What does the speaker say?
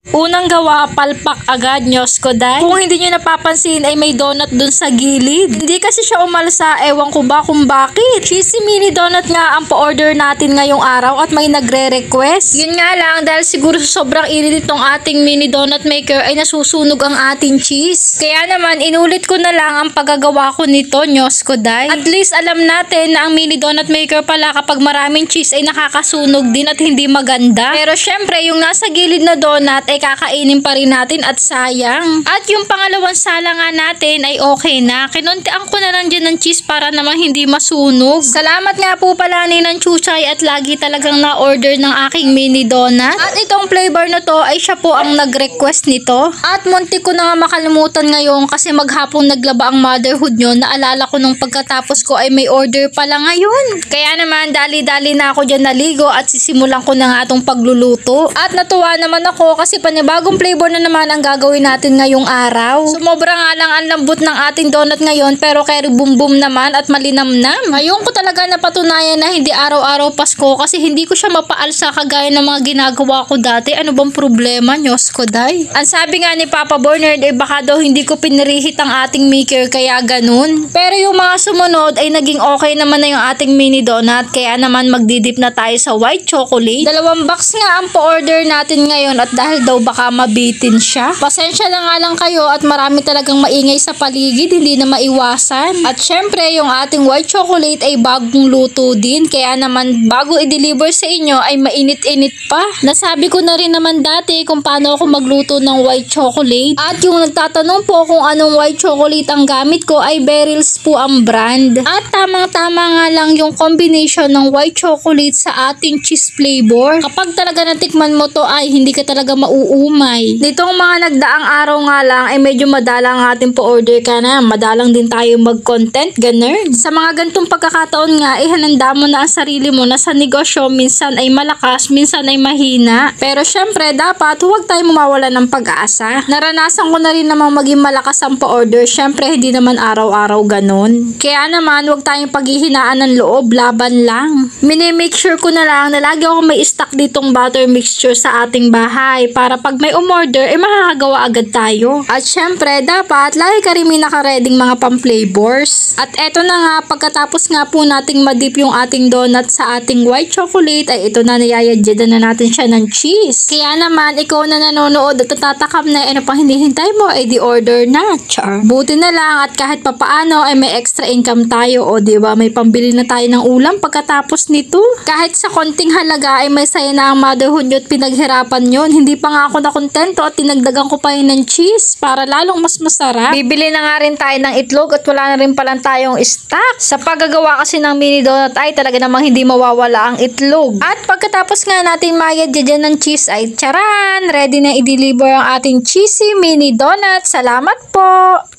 Unang gawa, palpak agad, Diyos ko dahil. Kung hindi nyo napapansin ay may donut dun sa gilid. Hindi kasi siya umalsa, ewan ko ba kung bakit. Cheesy mini donut nga ang pa-order natin ngayong araw at may nagre-request. Yun nga lang, dahil siguro sobrang init itong ating mini donut maker ay nasusunog ang ating cheese. Kaya naman, inulit ko na lang ang paggagawa ko nito, Diyos ko dahil. At least alam natin na ang mini donut maker pala kapag maraming cheese ay nakakasunog din at hindi maganda. Pero syempre, yung nasa gilid na donut ay kakainin pa rin natin at sayang. At yung pangalawang sala nga natin ay okay na. Kinuntian ko na lang dyan ng cheese para naman hindi masunog. Salamat nga po pala ni Ninang Chuchay at lagi talagang na-order ng aking mini donut. At itong flavor na to ay siya po ang nag-request nito. At muntik ko na nga makalimutan ngayon kasi maghapong naglaba ang motherhood nyo. Naalala ko nung pagkatapos ko ay may order pala ngayon. Kaya naman dali-dali na ako dyan naligo at sisimulan ko na nga itong pagluluto. At natuwa naman ako kasi panibagong flavor na naman ang gagawin natin ngayong araw. Sumobra nga lang ang lambot ng ating donut ngayon pero kay bum-bum naman at malinamnam. Ngayon ko talaga napatunayan na hindi araw-araw Pasko kasi hindi ko siya mapaalsa kagaya ng mga ginagawa ko dati. Ano bang problema, Diyos ko day? Ang sabi nga ni Papa Bernard ay baka daw hindi ko pinirihit ang ating maker kaya ganun. Pero yung mga sumunod ay naging okay naman na yung ating mini donut kaya naman magdidip na tayo sa white chocolate. 2 box nga ang pa-order natin ngayon at dahil daw baka mabitin siya. Pasensya na nga lang kayo at marami talagang maingay sa paligid, hindi na maiwasan. At syempre, yung ating white chocolate ay bagong luto din, kaya naman bago i-deliver sa inyo ay mainit-init pa. Nasabi ko na rin naman dati kung paano ako magluto ng white chocolate. At yung nagtatanong po kung anong white chocolate ang gamit ko ay Beryl's po ang brand. At tamang-tama nga lang yung combination ng white chocolate sa ating cheese flavor. Kapag talaga natikman mo to ay hindi ka talaga mauumay. Nitong mga nagdaang araw nga lang ay medyo madalang ating pa-order ka na. Madalang din tayo mag-content, ganun. Sa mga gantong pagkakataon nga, ihananda mo na ang sarili mo na sa negosyo, minsan ay malakas, minsan ay mahina. Pero syempre, dapat huwag tayo mawawala ng pag-asa. Naranasan ko na rin namang maging malakas ang pa-order. Syempre, hindi naman araw-araw ganun. Kaya naman, huwag tayong paghihinaan ng loob, laban lang. Mini-make sure ko na lang na lagi ako may stock ditong butter mixture sa ating bahay para pag may umorder, eh makakagawa agad tayo. At syempre, dapat lagi ka rin may nakareding mga pang-flavors. At eto na nga, pagkatapos nga po nating madip yung ating donut sa ating white chocolate, ay ito na niyayadyadan na natin siya ng cheese. Kaya naman, ikaw na nanonood at tatakam na ano pang hinihintay mo, ay di-order na. Char. Buti na lang at kahit papaano ay may extra income tayo. O diba, may pambili na tayo ng ulam pagkatapos nito. Kahit sa konting halaga ay may saya na ang motherhood nyo at pinaghirapan nyo. Hindi pa nga ako nakontento at tinagdagan ko pa yun ng cheese para lalong mas masarap. Bibili na nga rin tayo ng itlog at wala na rin palang tayong stock. Sa paggagawa kasi ng mini donut ay talaga namang hindi mawawala ang itlog. At pagkatapos nga natin mayadyadan ng cheese ay charan! Ready na i-deliver ang ating cheesy mini donut. Salamat po!